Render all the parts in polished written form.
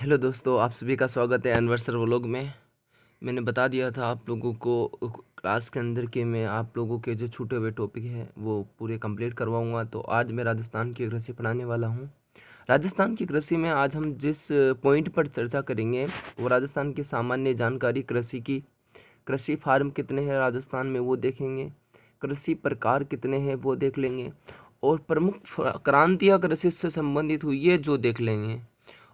Hello दोस्तों, आप सभी का स्वागत है अनवर सर व्लॉग में। मैंने बता दिया था आप लोगों को क्लास के अंदर कि मैं आप लोगों के जो छूटे हुए टॉपिक हैं वो पूरे कंप्लीट करवाऊंगा। तो आज मैं राजस्थान की कृषि पढ़ाने वाला हूं। राजस्थान की कृषि में आज हम जिस पॉइंट पर चर्चा करेंगे वो राजस्थान की सामान्य जानकारी कृषि की। कृषि फार्म कितने हैं राजस्थान में वो देखेंगे, कृषि प्रकार कितने हैं वो देख लेंगे, और प्रमुख क्रांतियाँ कृषि से संबंधित हुई है जो देख लेंगे,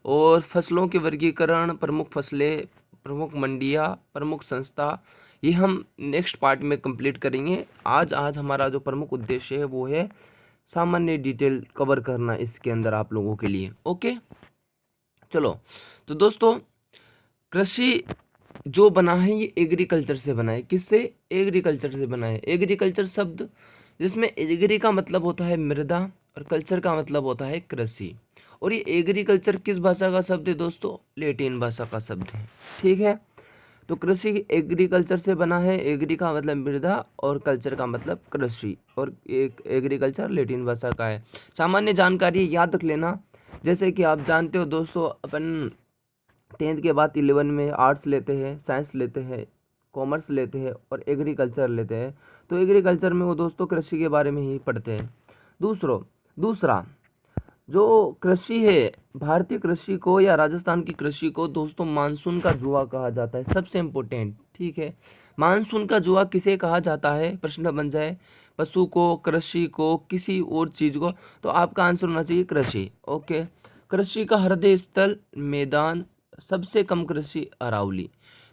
और फसलों के वर्गीकरण, प्रमुख फसलें, प्रमुख मंडियाँ, प्रमुख संस्था, ये हम नेक्स्ट पार्ट में कंप्लीट करेंगे। आज हमारा जो प्रमुख उद्देश्य है वो है सामान्य डिटेल कवर करना इसके अंदर आप लोगों के लिए। ओके, चलो। तो दोस्तों, कृषि जो बना है ये एग्रीकल्चर से बना है। किससे? एग्रीकल्चर से बना है। एग्रीकल्चर शब्द जिसमें एग्री का मतलब होता है मृदा और कल्चर का मतलब होता है कृषि। और ये एग्रीकल्चर किस भाषा का शब्द है दोस्तों? लैटिन भाषा का शब्द है। ठीक है, तो कृषि एग्रीकल्चर से बना है। एग्री का मतलब मृदा और कल्चर का मतलब कृषि, और एक एग्रीकल्चर लैटिन भाषा का है। सामान्य जानकारी याद रख लेना। जैसे कि आप जानते हो दोस्तों, अपन 10th के बाद 11 में आर्ट्स लेते हैं, साइंस लेते हैं, कॉमर्स लेते हैं और एग्रीकल्चर लेते हैं। तो एग्रीकल्चर में वो दोस्तों कृषि के बारे में ही पढ़ते हैं। दूसरा जो कृषि है, भारतीय कृषि को या राजस्थान की कृषि को दोस्तों मानसून का जुआ कहा जाता है। सबसे इम्पोर्टेंट, ठीक है, मानसून का जुआ किसे कहा जाता है? प्रश्न बन जाए, पशु को, कृषि को, किसी और चीज को, तो आपका आंसर होना चाहिए कृषि। ओके, कृषि का हृदय स्थल मैदान, सबसे कम कृषि अरावली।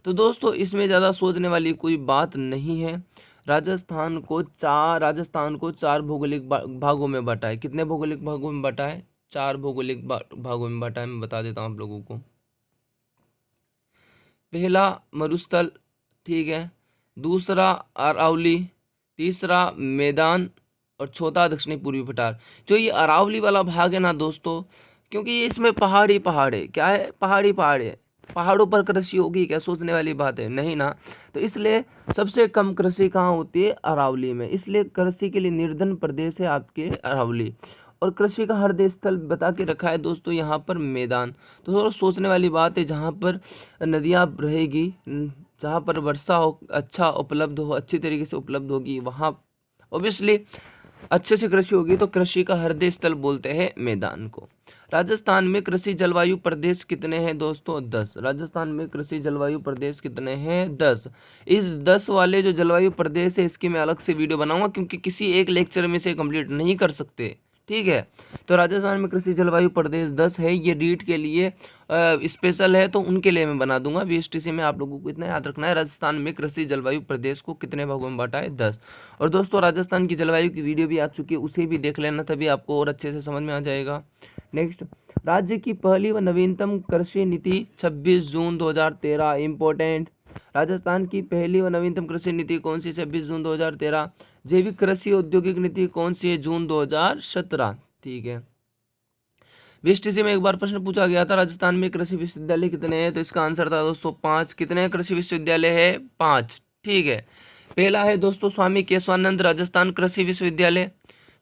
तो दोस्तों इसमें ज़्यादा सोचने वाली कोई बात नहीं है। राजस्थान को चार भौगोलिक भागों में बांटा है। कितने भौगोलिक भागों में बांटा है? 4 भौगोलिक भागों में बांटा है। मैं बता देता हूँ आप लोगों को। पहला मरुस्थल, ठीक है, दूसरा अरावली, तीसरा मैदान, और चौथा दक्षिणी पूर्वी पठार। जो ये अरावली वाला भाग है ना दोस्तों, क्योंकि ये इसमें पहाड़ है। क्या है? पहाड़ है। पहाड़ों पर कृषि होगी क्या? सोचने वाली बात है, नहीं ना। तो इसलिए सबसे कम कृषि कहाँ होती है? अरावली में। इसलिए कृषि के लिए निर्धन प्रदेश है आपके अरावली। और कृषि का हृदय स्थल बता के रखा है दोस्तों यहाँ पर मैदान। तो थोड़ा सोचने वाली बात है, जहाँ पर नदियाँ रहेगी, जहाँ पर वर्षा हो, अच्छा उपलब्ध हो, अच्छी तरीके से उपलब्ध होगी, वहाँ ऑब्वियसली अच्छे से कृषि होगी। तो कृषि का हृदय स्थल बोलते हैं मैदान को। राजस्थान में कृषि जलवायु प्रदेश कितने हैं दोस्तों? 10। राजस्थान में कृषि जलवायु प्रदेश कितने हैं? 10। इस 10 वाले जो जलवायु प्रदेश है इसकी मैं अलग से वीडियो बनाऊंगा, क्योंकि किसी एक लेक्चर में से कंप्लीट नहीं कर सकते। ठीक है, तो राजस्थान में कृषि जलवायु प्रदेश 10 है। ये रीट के लिए स्पेशल है, तो उनके लिए मैं बना दूंगा। बीएसटीसी में आप लोगों को इतना याद रखना है, राजस्थान में कृषि जलवायु प्रदेश को कितने भागों में बांटा है? 10। और दोस्तों राजस्थान की जलवायु की वीडियो भी आ चुकी है, उसे भी देख लेना, तभी आपको और अच्छे से समझ में आ जाएगा। नेक्स्ट, राज्य की पहली व नवीनतम कृषि नीति 26 जून 2013। इंपॉर्टेंट, राजस्थान की पहली व नवीनतम कृषि नीति कौन सी? 26 जून 2013। जैविक कृषि औद्योगिक नीति कौन सी है? जून 2017। ठीक है, बीएसटीसी में एक बार प्रश्न पूछा गया था, राजस्थान में कृषि विश्वविद्यालय कितने हैं? तो इसका आंसर था दोस्तों 5। कितने कृषि विश्वविद्यालय है? 5। ठीक है, पहला है दोस्तों स्वामी केशवानंद राजस्थान कृषि विश्वविद्यालय।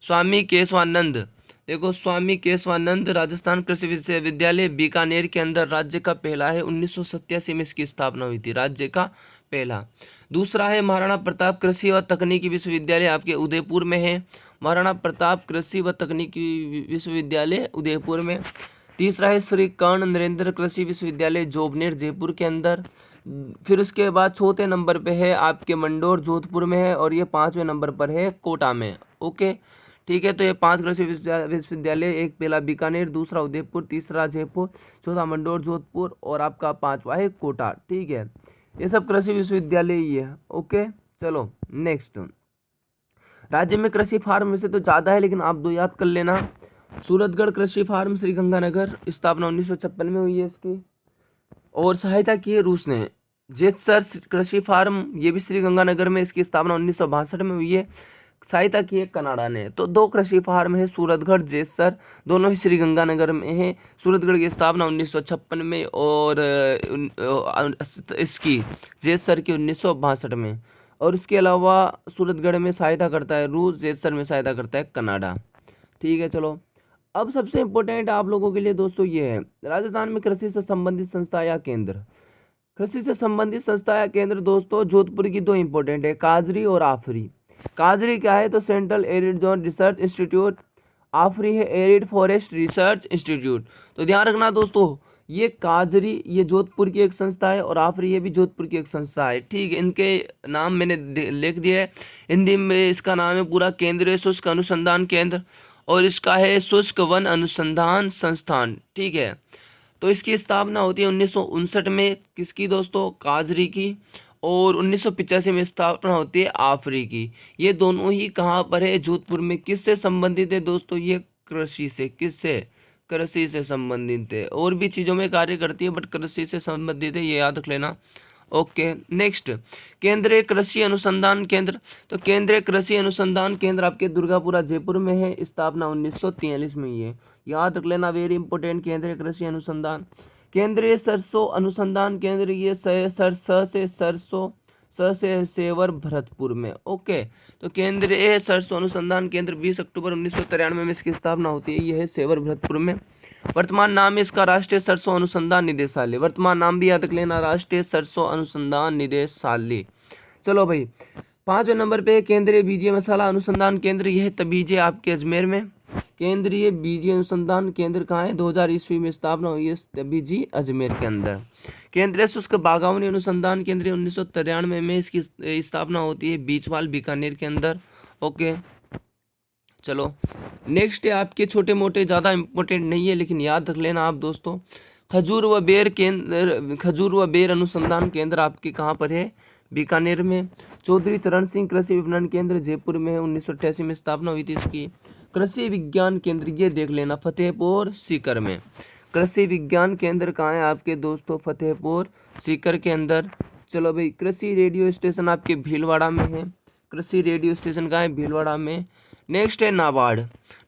स्वामी केशवानंद, देखो, स्वामी केशवानंद राजस्थान कृषि विश्वविद्यालय बीकानेर के अंदर राज्य का पहला है। 1987 में इसकी स्थापना हुई थी, राज्य का पहला। दूसरा है महाराणा प्रताप कृषि व तकनीकी विश्वविद्यालय, आपके उदयपुर में है। महाराणा प्रताप कृषि व तकनीकी विश्वविद्यालय उदयपुर में। तीसरा है श्री कर्ण नरेंद्र कृषि विश्वविद्यालय जोबनेर जयपुर के अंदर। फिर उसके बाद चौथे नंबर पे है आपके मंडोर जोधपुर में है, और ये 5वें नंबर पर है कोटा में। ओके, ठीक है, तो ये 5 कृषि विश्वविद्यालय, एक पहला बीकानेर, दूसरा उदयपुर, तीसरा जयपुर, चौथा मंडोर जोधपुर, और आपका 5वां है कोटा। ठीक है, ये सब कृषि विश्वविद्यालय ही है। ओके, चलो नेक्स्ट। राज्य में कृषि फार्म वैसे तो ज़्यादा है, लेकिन आप 2 याद कर लेना। सूरतगढ़ कृषि फार्म श्रीगंगानगर, स्थापना 1956 में हुई है इसकी, और सहायता की है रूस ने। जेतसर कृषि फार्म, ये भी श्रीगंगानगर में, इसकी स्थापना 1962 में हुई है। सहायता की है कनाडा ने। तो 2 कृषि फार्म है, सूरतगढ़, जेतसर, दोनों ही श्रीगंगानगर में है। सूरतगढ़ की स्थापना 1956 में, और इसकी जेतसर की 1962 में। और इसके अलावा सूरतगढ़ में सहायता करता है रूस, जेतसर में सहायता करता है कनाडा। ठीक है, चलो अब सबसे इम्पोर्टेंट आप लोगों के लिए दोस्तों ये है, राजस्थान में कृषि से संबंधित संस्था या केंद्र। कृषि से संबंधित संस्था या केंद्र दोस्तों जोधपुर की दो इंपॉर्टेंट है, काजरी और आफरी। काजरी क्या है तो central arid zone research institute, AFRI है एरिड फॉरेस्ट रिसर्च इंस्टीट्यूट। तो ध्यान रखना दोस्तों, ये काजरी ये जोधपुर की एक संस्था है और आफरी ये भी जोधपुर की एक संस्था है, ठीक है। इनके नाम मैंने लिख दिया है। हिंदी में इसका नाम है पूरा केंद्रीय शुष्क अनुसंधान केंद्र और इसका है शुष्क वन अनुसंधान संस्थान, ठीक है। तो इसकी स्थापना होती है 1959 में, किसकी दोस्तों, काजरी की। और 1985 में स्थापना होती है आफरी की। ये दोनों ही कहाँ पर है, जोधपुर में। किससे संबंधित है दोस्तों, ये कृषि से, किससे, कृषि से संबंधित है। और भी चीज़ों में कार्य करती है बट कृषि से संबंधित है, ये याद रख लेना। ओके नेक्स्ट, केंद्रीय कृषि अनुसंधान केंद्र। तो केंद्रीय कृषि अनुसंधान केंद्र आपके दुर्गापुरा जयपुर में है, स्थापना 1943 में ही है, याद रख लेना, वेरी इंपॉर्टेंट। केंद्रीय कृषि अनुसंधान, केंद्रीय सरसों अनुसंधान केंद्र, ये सरसों स से सेवर भरतपुर में। ओके, तो केंद्रीय सरसों अनुसंधान केंद्र 20 अक्टूबर 1993 में इसकी स्थापना होती है, यह है सेवर भरतपुर में। वर्तमान नाम है इसका राष्ट्रीय सरसों अनुसंधान निदेशालय, वर्तमान नाम भी याद रख लेना, राष्ट्रीय सरसों अनुसंधान निदेशालय। चलो भाई, 5वें नंबर पे केंद्रीय बीजीय मसाला अनुसंधान केंद्र, यह तबीजे आपके अजमेर में। केंद्रीय बीजीय अनुसंधान केंद्र कहाँ है, 2000 ईस्वी में स्थापना हुई है तबीजी अजमेर के अंदर। केंद्रीय शुष्क बागवानी अनुसंधान केंद्र 1993 में इसकी स्थापना होती है बीचवाल बीकानेर के अंदर। ओके चलो नेक्स्ट है आपके छोटे मोटे, ज़्यादा इंपॉर्टेंट नहीं है लेकिन याद रख लेना आप दोस्तों। खजूर व बेर केंद्र, खजूर व बेर अनुसंधान केंद्र आपके कहाँ पर है, बीकानेर में। चौधरी चरण सिंह कृषि विपणन केंद्र जयपुर में है, 1988 में स्थापना हुई थी इसकी। कृषि विज्ञान केंद्र ये देख लेना, फतेहपुर सीकर में। कृषि विज्ञान केंद्र कहाँ है आपके दोस्तों, फतेहपुर सीकर के अंदर। चलो भाई, कृषि रेडियो स्टेशन आपके भीलवाड़ा में है, कृषि रेडियो स्टेशन कहाँ है, भीलवाड़ा में। नेक्स्ट है नाबार्ड।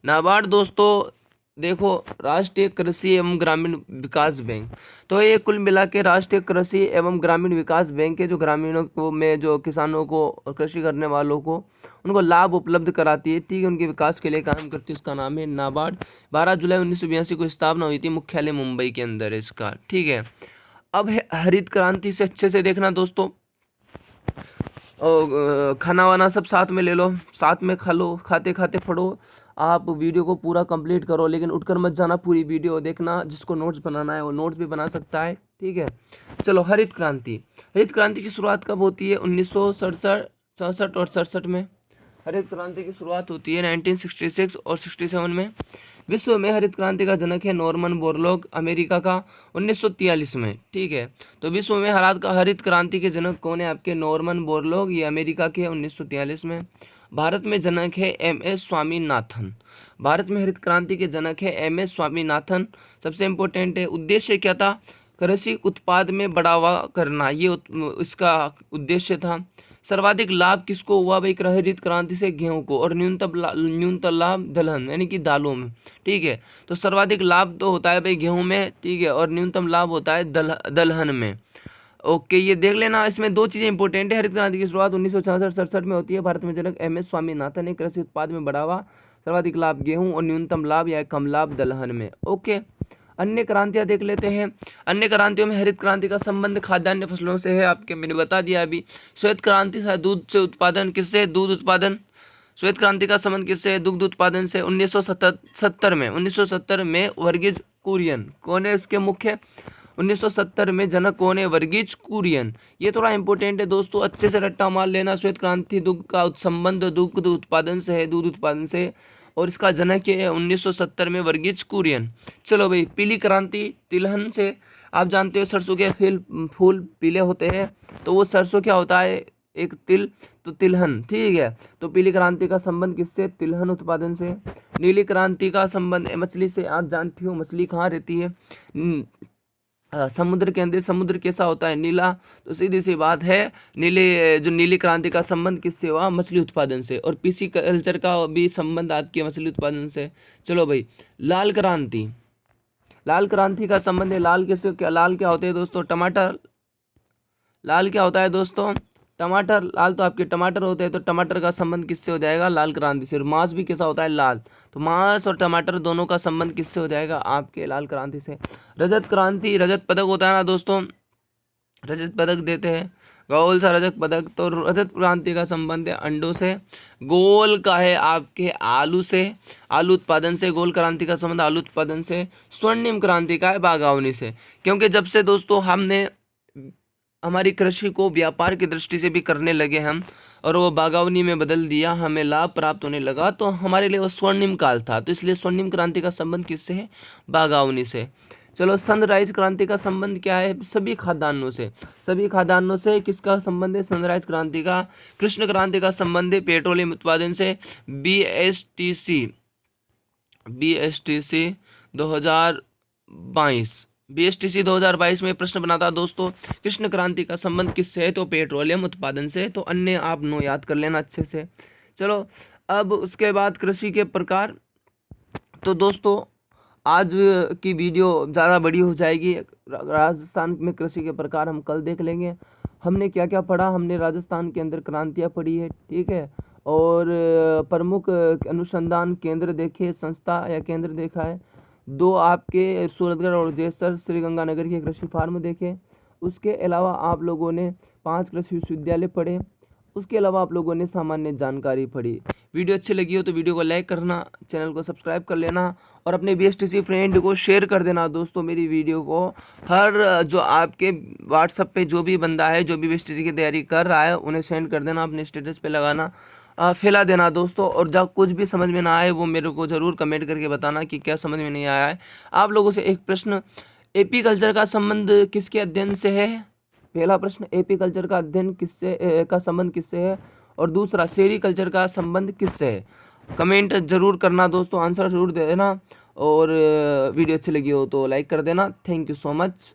नाबार्ड दोस्तों देखो, राष्ट्रीय कृषि एवं ग्रामीण विकास बैंक। तो ये कुल मिला के राष्ट्रीय कृषि एवं ग्रामीण विकास बैंक है, जो ग्रामीणों को में जो किसानों को और कृषि करने वालों को उनको लाभ उपलब्ध कराती है, ठीक है, उनके विकास के लिए काम करती है। उसका नाम है नाबार्ड। 12 जुलाई 1982 को स्थापना हुई थी, मुख्यालय मुंबई के अंदर है इसका, ठीक है। अब है हरित क्रांति, से अच्छे से देखना दोस्तों। और खाना वाना सब साथ में ले लो, साथ में खा लो, खाते खाते पढ़ो। आप वीडियो को पूरा कंप्लीट करो लेकिन उठकर मत जाना, पूरी वीडियो देखना। जिसको नोट्स बनाना है वो नोट्स भी बना सकता है, ठीक है। चलो हरित क्रांति। हरित क्रांति की शुरुआत कब होती है, 1967, 67 और 67 में हरित क्रांति की शुरुआत होती है, 1966 और 67 में। विश्व में हरित क्रांति का जनक है नॉर्मन बोरलॉग, अमेरिका का, 1943 में, ठीक है। तो विश्व में हरित क्रांति के जनक कौन है आपके, नॉर्मन बोरलॉग, ये अमेरिका के, 1943 में। भारत में जनक है MS स्वामीनाथन। भारत में हरित क्रांति के जनक है MS स्वामीनाथन। सबसे इम्पोर्टेंट है, उद्देश्य क्या था, कृषि उत्पाद में बढ़ावा करना, ये इसका उद्देश्य था। सर्वाधिक लाभ किसको हुआ भाई, हरित क्रांति से, गेहूं को, और न्यूनतम लाभ दलहन यानी कि दालों में, ठीक है। तो सर्वाधिक लाभ तो होता है भाई गेहूं में, ठीक है, और न्यूनतम लाभ होता है दलहन में। ओके, ये देख लेना, इसमें दो चीजें इंपॉर्टेंट है। हरित क्रांति की शुरुआत 1966-67 में होती है। भारत में जनक MS स्वामीनाथन ने, कृषि उत्पाद में बढ़ावा, सर्वाधिक लाभ गेहूं और न्यूनतम लाभ या कम लाभ दलहन में। ओके, अन्य क्रांतियां देख लेते हैं। अन्य क्रांतियों में हरित क्रांति का संबंध खाद्यान्न फसलों से है, आपके मैंने बता दिया अभी। श्वेत क्रांति से दूध से उत्पादन, किससे, दूध उत्पादन। श्वेत क्रांति का संबंध किससे है, दुग्ध उत्पादन से। 1970 में वर्गीज कुरियन कौन है इसके मुख्य, 1970 में जनक कौन है, वर्गीज कुरियन। ये थोड़ा इंपॉर्टेंट है दोस्तों, अच्छे से रट्टा मार लेना। श्वेत क्रांति दुग्ध का संबंध दुग्ध उत्पादन से है, दूध उत्पादन से, और इसका जनक है 1970 में वर्गीज कुरियन। चलो भाई, पीली क्रांति तिलहन से। आप जानते हो सरसों के फूल पीले होते हैं, तो वो सरसों क्या होता है, एक तिल, तो तिलहन, ठीक है। तो पीली क्रांति का संबंध किससे, तिलहन उत्पादन से। नीली क्रांति का संबंध मछली से। आप जानती हो मछली कहाँ रहती है, समुद्र के अंदर। समुद्र कैसा होता है, नीला। तो सीधी सी बात है, नीली क्रांति का संबंध किससे हुआ, मछली उत्पादन से। और पीसी कल्चर का भी संबंध आपके मछली उत्पादन से। चलो भाई, लाल क्रांति। लाल क्रांति का संबंध है, लाल किससे, क्या लाल क्या होते हैं दोस्तों, टमाटर। लाल क्या होता है दोस्तों, टमाटर लाल, तो आपके टमाटर होते हैं, तो टमाटर का संबंध किससे हो जाएगा? लाल क्रांति से। और मांस भी कैसा होता है? लाल। तो मांस और टमाटर दोनों का संबंध किससे हो जाएगा? आपके लाल क्रांति से। रजत क्रांति, रजत पदक होता है ना दोस्तों, रजत पदक देते हैं, गोल सा रजत पदक। तो रजत क्रांति का संबंध है अंडों से, गोल का है आपके आलू से, आलू उत्पादन से। गोल क्रांति का संबंध आलू उत्पादन से। स्वर्णिम क्रांति का है बागवानी से, क्योंकि जब से दोस्तों हमने हमारी कृषि को व्यापार की दृष्टि से भी करने लगे हम, और वो बागवानी में बदल दिया, हमें लाभ प्राप्त होने लगा, तो हमारे लिए वो स्वर्णिम काल था। तो इसलिए स्वर्णिम क्रांति का संबंध किससे है? बागवानी से। चलो, सनराइज क्रांति का संबंध क्या है? सभी खाद्यान्नों से। सभी खाद्यान्नों से किसका संबंध है? सनराइज क्रांति का। कृष्ण क्रांति का संबंध है पेट्रोलियम उत्पादन से। बीएसटीसी 2022 बीएसटीसी 2022 में प्रश्न बना था दोस्तों, कृष्ण क्रांति का संबंध किससे है? तो पेट्रोलियम उत्पादन से। तो अन्य आप नो याद कर लेना अच्छे से। चलो, अब उसके बाद कृषि के प्रकार। तो दोस्तों आज की वीडियो ज़्यादा बड़ी हो जाएगी। राजस्थान में कृषि के प्रकार हम कल देख लेंगे। हमने क्या क्या पढ़ा? हमने राजस्थान के अंदर क्रांतियाँ पढ़ी है, ठीक है, और प्रमुख अनुसंधान केंद्र देखे, संस्था या केंद्र देखा है। 2 आपके सूरतगढ़ और जैसर श्रीगंगानगर के कृषि फार्म देखे। उसके अलावा आप लोगों ने 5 कृषि विश्वविद्यालय पढ़े। उसके अलावा आप लोगों ने सामान्य जानकारी पढ़ी। वीडियो अच्छी लगी हो तो वीडियो को लाइक करना, चैनल को सब्सक्राइब कर लेना, और अपने बीएसटीसी फ्रेंड को शेयर कर देना दोस्तों। मेरी वीडियो को हर जो आपके व्हाट्सएप पे जो भी बंदा है, जो भी बीएसटीसी की तैयारी कर रहा है, उन्हें सेंड कर देना, अपने स्टेटस पे लगाना, फैला देना दोस्तों। और जब कुछ भी समझ में ना आए वो मेरे को ज़रूर कमेंट करके बताना कि क्या समझ में नहीं आया है। आप लोगों से एक प्रश्न, एपी कल्चर का संबंध किसके अध्ययन से है? पहला प्रश्न, एपी कल्चर का अध्ययन किससे का संबंध किससे है? और दूसरा, सेरी कल्चर का संबंध किससे है? कमेंट जरूर करना दोस्तों, आंसर जरूर दे देना। और वीडियो अच्छी लगी हो तो लाइक कर देना। Thank you so much.